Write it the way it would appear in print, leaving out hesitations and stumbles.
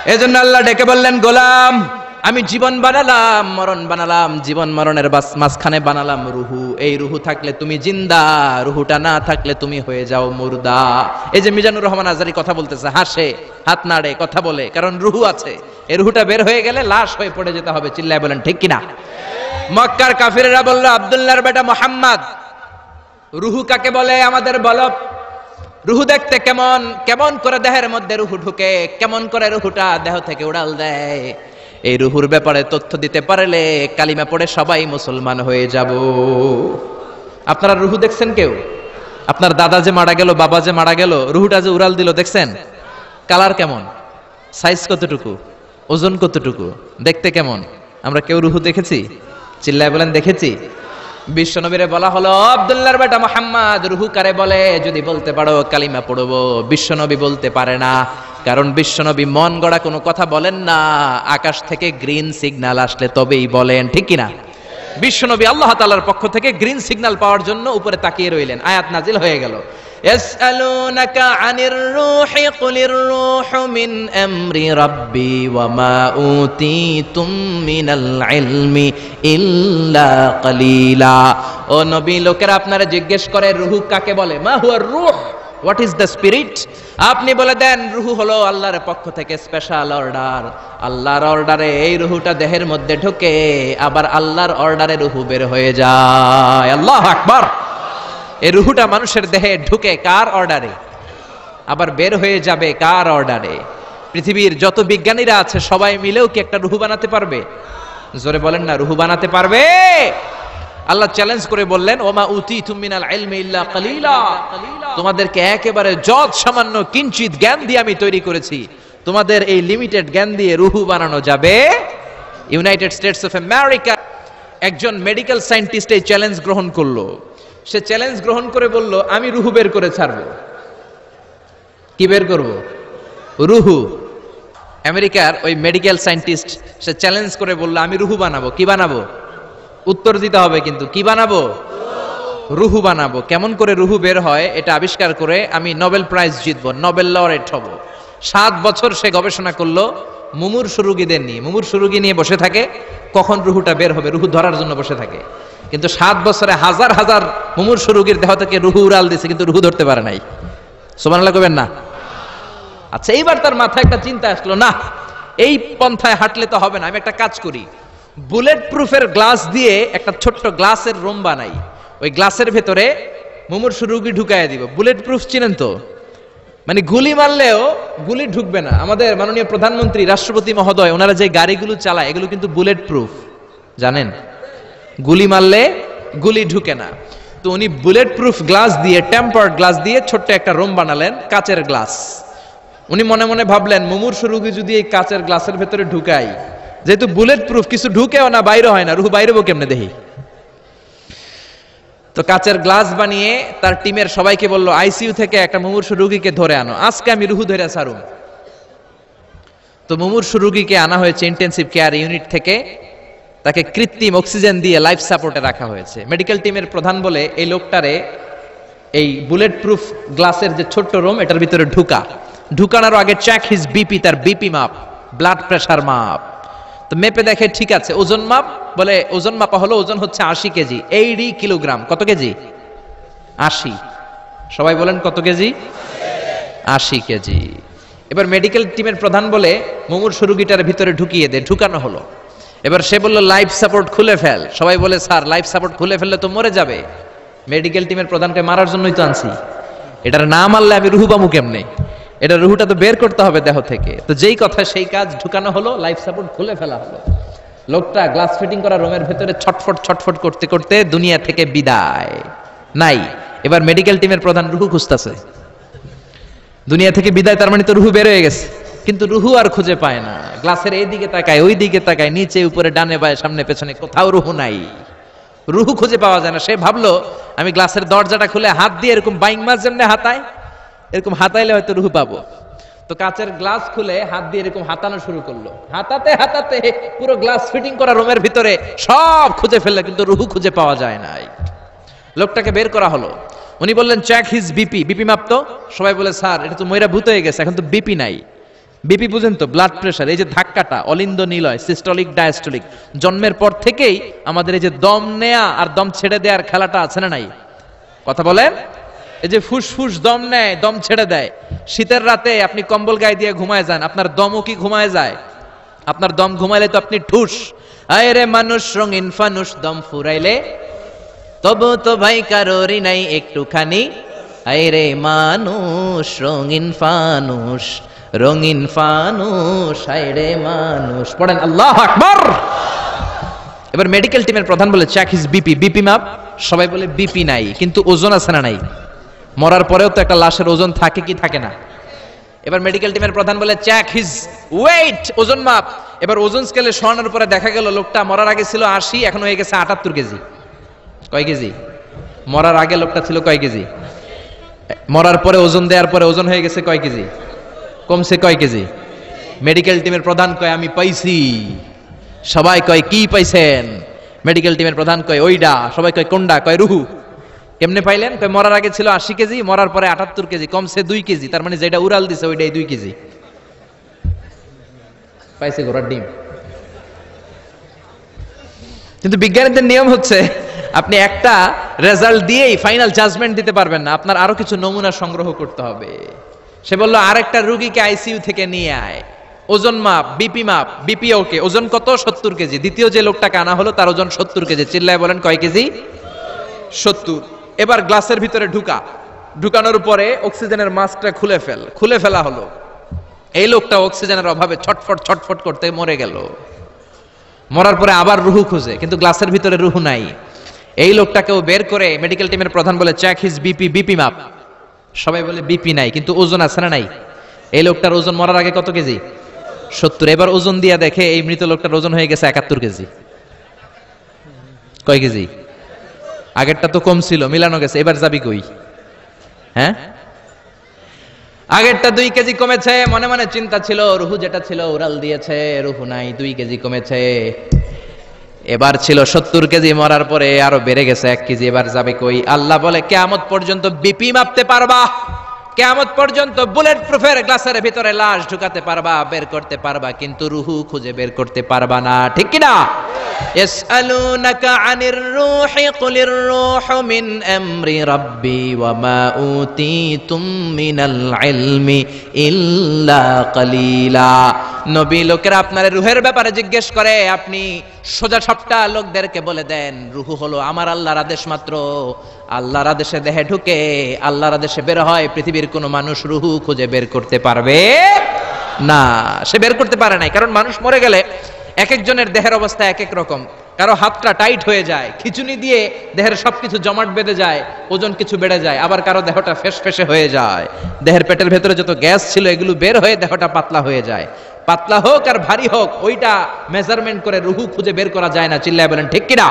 এজন্য আল্লাহ ডেকে বললেন, গোলাম আমি জীবন বানালাম, মরণ বানালাম, জীবন মরণের মাঝখানে বানালাম রুহু। এই রুহু থাকলে তুমি জিন্দা, রুহুটা না থাকলে তুমি হয়ে যাও মুর্দা। এই যে মিজানুর রহমান আজারি কথা বলতেছে, হাসে, হাত নাড়ে, কথা বলে, কারণ রুহু আছে। এই রুহুটা বের হয়ে গেলে লাশ হয়ে পড়ে যেতে হবে। চিল্লায় বলেন ঠিক কিনা? মক্কার কাফিররা বলল, আব্দুল্লাহর বেটা মুহাম্মদ, রুহু কাকে বলে আমাদের বলো। রুহু দেখতে কেমন, কেমন করে দেহের মধ্যে রুহু ঢুকে, কেমন করে রুহুটা দেহ থেকে উড়াল দেয়। এই রুহুর ব্যাপারে তথ্য দিতে পারলে কালিমা পড়ে সবাই মুসলমান হয়ে যাব। আপনারা রুহু দেখছেন কেউ? আপনার দাদা যে মারা গেল, বাবা যে মারা গেল, রুহুটা যে উড়াল দিল, দেখছেন? কালার কেমন, সাইজ কতটুকু, ওজন কতটুকু, দেখতে কেমন? আমরা কেউ রুহু দেখেছি? চিল্লায় বলেন দেখেছি। বিশ্বনবীরে বলা হলো, আব্দুল্লাহর বেটা মুহাম্মদ, রুহু কারে বলে যদি বলতে পারো কালিমা পড়বো। বিশ্বনবী বলতে পারে না, কারণ বিশ্বনবী মন গড়া কোনো কথা বলেন না। আকাশ থেকে গ্রিন সিগন্যাল আসলে তবেই বলেন, ঠিক কিনা? বিশ্বনবী আল্লাহ তাআলার পক্ষ থেকে গ্রিন সিগন্যাল পাওয়ার জন্য উপরে তাকিয়ে রইলেন। আয়াত নাজিল হয়ে গেল, ইয়াসআলুনাকা আনির রূহি কুলির রূহু মিন আমরি রাব্বি ওয়া মা উতীতুম মিনাল ইলমি ইল্লা কালিলা। ও নবী, লোকেরা আপনারা জিজ্ঞেস করে রূহ কাকে বলে। মা হুয়া রূহ, হোয়াট ইজ দ্য স্পিরিট? আপনি বলে দেন রূহ হলো আল্লাহর পক্ষ থেকে স্পেশাল অর্ডার। আল্লাহর অর্ডারে এই রূহটা দেহের মধ্যে ঢোকে, আবার আল্লাহর অর্ডারে রূহ বের হয়ে যায়। আল্লাহু আকবার। এই রূহটা মানুষের দেহে ঢুকে কার অর্ডারে, আবার বের হয়ে যাবে কার অর্ডারে? পৃথিবীর যত বিজ্ঞানীরা আছে সবাই মিলেও কি একটা রূহ বানাতে পারবে? জোরে বলেন না, রূহ বানাতে পারবে? আল্লাহ চ্যালেঞ্জ করে বললেন, ওমা উতীতুম মিনাল ইলমি ইল্লা কালিলা। তোমাদেরকে একেবারে যত সামান্য কিঞ্চিত জ্ঞান দিয়ে আমি তৈরি করেছি, তোমাদের এই লিমিটেড জ্ঞান দিয়ে রূহ বানানো যাবে? ইউনাইটেড স্টেটস অফ আমেরিকা একজন মেডিকেল সায়েন্টিস্ট এই চ্যালেঞ্জ গ্রহণ করলো। সে চ্যালেঞ্জ গ্রহণ করে বলল, আমি রুহু বের করে ছাড়বো। কি বের করব? রুহু। আমেরিকার ওই মেডিকেল সায়েন্টিস্ট সে চ্যালেঞ্জ করে বলল, আমি রুহু বানাবো। কি বানাবো? উত্তর দিতে হবে কিন্তু, কি বানাবো? রুহু বানাবো। কেমন করে রুহু বের হয় এটা আবিষ্কার করে আমি নোবেল প্রাইজ জিতবো, নোবেল লরেট হব। 7 বছর সে গবেষণা করলো মুমূর্ষু রোগীদের নিয়ে। মুমূর্ষু রোগী নিয়ে বসে থাকে, কখন রুহুটা বের হবে, রুহু ধরার জন্য বসে থাকে। কিন্তু 7 বছরে হাজার হাজার মুমূর্ষু রোগীর দেহ থেকে রুহু উড়াল দিছে, কিন্তু রুহু ধরতে পারে নাই। সুবহানাল্লাহ কইবেন না? আচ্ছা, এইবার তার মাথায় একটা চিন্তা আসলো, না এই পন্থায় হাঁটলে তো হবে না, আমি একটা কাজ করি। বুলেট প্রুফের গ্লাস দিয়ে একটা ছোট্ট গ্লাসের রুম বানাই, ওই গ্লাসের ভেতরে মুমূর্ষু রোগী ঢুকায় দিব। বুলেট প্রুফ চিনেন তো? মানে গুলি মারলেও গুলি ঢুকবে না। আমাদের মাননীয় প্রধানমন্ত্রী, রাষ্ট্রপতি মহোদয়, ওনারা যে গাড়িগুলো চালায় এগুলো কিন্তু বুলেট প্রুফ, জানেন? গুলি মারলে গুলি ঢুকে না। তো উনি বুলেট প্রুফ গ্লাস দিয়ে, টেম্পার্ড গ্লাস দিয়ে ছোট্ট একটা রুম বানালেন, কাচের গ্লাস। উনি মনে মনে ভাবলেন, মুমূর্ষু রোগী যদি এই কাচের গ্লাসের ভেতরে ঢুকাই, যেহেতু বুলেট প্রুফ, কিছু ঢুকেও না, বাইরে হয় না, রুহু বাইরেবো কেমনে দেখি। তো কাচের গ্লাস বানিয়ে তার টিমের সবাইকে বলল, আইসিইউ থেকে একটা মুমূর্ষু রোগীকে ধরে আনো, আজকে আমি রুহু ধরে ছাড়ুম। তো মুমূর্ষু রোগীকে আনা হয়েছে ইন্টেনসিভ কেয়ার ইউনিট থেকে, তাকে কৃত্রিম অক্সিজেন দিয়ে লাইফ সাপোর্টে রাখা হয়েছে। মেডিকেল টিমের প্রধান বলে, এই লোকটারে এই বুলেট প্রুফ গ্লাসের যে ছোট্ট রুম, এটার ভিতরে ঢুকানোর আগে চেক হিজ বিপি, তার বিপি মাপ, ব্লাড প্রেশার মাপ। তো মেপে দেখে ঠিক আছে। ওজন মাপ, বলে ওজন মাপা হলো, ওজন হচ্ছে 80 কেজি, 80 কিলোগ্রাম। কত কেজি? 80। সবাই বলেন কত কেজি? 80 কেজি। এবার মেডিকেল টিমের প্রধান বলে, মুমূর্ষু রোগীটার ভিতরে ঢুকিয়ে দে। ঢুকানো হলো। এবার সে বলল, লাইফ সাপোর্ট খুলে ফেল। সবাই বলে, স্যার লাইফ সাপোর্ট খুলে ফেললে তো মরে যাবে। মেডিকেল টিমের প্রধানকে মারার জন্যই তো আনছি, এটার না মারলে আমি রুহু পামু কেমনে? এটা রুহুটা তো বের করতে হবে দেহ থেকে। তো যেই কথা সেই কাজ, ঢুকানো হলো, লাইফ সাপোর্ট খুলে ফেলা হলো। লোকটা গ্লাস ফিটিং করা রুমের ভেতরে ছটফট ছটফট করতে করতে দুনিয়া থেকে বিদায় নাই। এবার মেডিকেল টিমের প্রধান রুহু খুঁজতেছে, দুনিয়া থেকে বিদায়, তার মানে তো রুহু বের হয়ে গেছে, কিন্তু রুহু আর খুঁজে পায় না। গ্লাসের এই দিকে তাকায়, ওই দিকে তাকায়, নিচে উপরে, ডানে বায়ে, সামনে পেছনে, কোথাও রুহু নাই। রুহু খুঁজে পাওয়া যায় না। সে ভাবলো, আমি গ্লাসের দরজাটা খুলে হাত দিয়ে এরকম বাইং মাছ যেমনি হাতায়, এরকম হাতাইলে হয়তো রুহু পাবো। তো কাচের গ্লাস খুলে হাত দিয়ে এরকম হাতানো শুরু করলো। হাতাতে হাতাতে পুরো গ্লাস ফিটিং করা রুমের ভিতরে সব খুঁজে ফেললো, কিন্তু রুহু খুঁজে পাওয়া যায় নাই। লোকটাকে বের করা হলো। উনি বললেন, চেক হিজ বিপি, বিপি মাপতো। সবাই বলে, স্যার এটা তো ময়রা ভূত হয়ে গেছে, এখন তো বিপি নাই। বিপি বুঝেন তো, ব্লাড প্রেশার, এই যে ধাক্কাটা অলিন্দ নিলয়, সিস্টোলিক ডায়াস্টোলিক, জন্মের পর থেকেই আমাদের এই যে দম নেয়া আর দম ছেড়ে দেওয়ার খেলাটা আছে না নাই? কথা বলেন। এই যে ফুসফুস দম নেয়, দম ছেড়ে দেয়। শীতের রাতে আপনি কম্বল গায়ে দিয়ে ঘুমায় যান, আপনার দমও কি ঘুমায় যায়? আপনার দম ঘুমাইলে তো আপনি ঠুস। আয় রে মানুষ রঙিন ফানুষ, দম ফুরাইলে তবু তো ভাই কারোরই নাই একটুখানি। আয় রে মানুষ রঙিন ফানুষ, রঙিন ফানুষ, আয় রে মানুষ। পড়েন আল্লাহু আকবার। এবার মেডিকেল টিমের প্রধান বলে চেক হিজ বিপি, বিপি মাপ। সবাই বলে বিপি নাই, কিন্তু ওজন আছে না নাই? মরার পরেও তো একটা লাশের ওজন থাকে কি থাকে না? এবার মেডিকেল টিমের প্রধান বলে চেক হিজ ওয়েট, ওজন মাপ। এবার ওজন স্কেলে সরানোর পরে দেখা গেল লোকটা মরার আগে ছিল 80, এখন হয়ে গেছে 78 কেজি। কয় কেজি? মরার আগে লোকটা ছিল কয় কেজি? মরার পরে ওজন দেওয়ার পরে ওজন হয়ে গেছে কয় কেজি? কমছে কয় কেজি? মেডিকেল টিমের প্রধান কয় আমি পাইছি। সবাই কয় কি পাইছেন? মেডিকেল টিমের প্রধান কয় ওইডা। সবাই কয় কোনডা? কয় রুহু। কেমনে পাইলেন? কয় মরার আগে ছিল 80 কেজি, মরার পরে 78 কেজি, কমছে 2 কেজি। তার মানে যেটা উড়াল দিছে ওইটাই 2 কেজি। পাইছে ঘোড়ার ডিম। কিন্তু বিজ্ঞানীদের নিয়ম হচ্ছে আপনি একটা রেজাল্ট দিয়েই ফাইনাল জাজমেন্ট দিতে পারবেন না, আপনার আরো কিছু নমুনা সংগ্রহ করতে হবে। সে বলল আরেকটা রোগীকে আইসিইউ থেকে নিয়ে আয়, ওজন মাপ, বিপি মাপ। বিপি ওকে, ওজন কত? 70 কেজি। দ্বিতীয় যে লোকটাকে আনা হলো তার ওজন 70 কেজি। চিল্লায় বলেন কয় কেজি? 70। এবার গ্লাসের ভিতরে ঢুকানোর পরে অক্সিজেনের মাস্কটা খুলে ফেলা হলো। এই লোকটা অক্সিজেনের অভাবে ছটফট ছটফট করতে মরে গেল। মরার পরে আবার রুহু খুঁজে, কিন্তু গ্লাসের ভিতরে রুহু নাই। এই লোকটাকেও বের করে মেডিকেল টিমের প্রধান বলে চেক হিজ বিপি, বিপি মাপ। সবাই বলে বিপি নাই, কিন্তু ওজন আছে না নাই? এই লোকটার ওজন মরার আগে কত কেজি? 70। এবার ওজন দিয়া দেখে এই মৃত লোকটার ওজন হয়ে গেছে 71 কেজি। কয় কেজি? আগেরটা তো কম ছিল, মিলানো গেছে। এবার যাবি কই? হ্যাঁ, আগেরটা 2 কেজি কমেছে। মনে মনে চিন্তা ছিল, রুহু যেটা ছিল উড়াল দিয়েছে, রুহু নাই, 2 কেজি কমেছে। এবার ছিল 70 কেজি, মরার পরে আরো বেড়ে গেছে 1 কেজি। এবার যাবে কই? আল্লাহ বলে কিয়ামত পর্যন্ত বিপি মাপতে পারবা, কিয়ামত পর্যন্ত বুলেট প্রুফের গ্লাসের ভিতরে লাশ ঢুকাতে পারবা, বের করতে পারবা, কিন্তু রুহু খুঁজে বের করতে পারবা না। ঠিক কি না? ইয়াসআলুনাকা আনির রূহি কুলির রূহু মিন আমরি রাব্বি ওয়া মা উতিতুম মিনাল ইলমি ইল্লা কালিলা। নবী লোকেরা আপনার রূহের ব্যাপারে জিজ্ঞেস করে, আপনি সোজা সাপটা লোকদেরকে বলে দেন রুহু হলো আমার আল্লাহর আদেশ মাত্র। আল্লাহর আদেশে দেহে ঢুকে, আল্লাহর আদেশে বের হয়। পৃথিবীর কোন মানুষ রুহু খুঁজে বের করতে পারবে না। সে বের করতে পারে নাই, কারণ মানুষ মরে গেলে এক একজনের দেহের অবস্থা এক এক রকম। কারো হাতটা টাইট হয়ে যায়, খিচুনি দিয়ে দেহের সবকিছু জমাট বেঁধে যায়, ওজন কিছু বেড়ে যায়। আবার কারো দেহটা ফেসফেসে হয়ে যায়, দেহের পেটের ভেতরে যত গ্যাস ছিল এগুলো বের হয়ে দেহটা পাতলা হয়ে যায়। পাতলা হোক আর ভারী হোক, ওইটা মেজারমেন্ট করে রুহু খুঁজে বের করা যায় না। চিল্লায় বলেন ঠিক কিনা?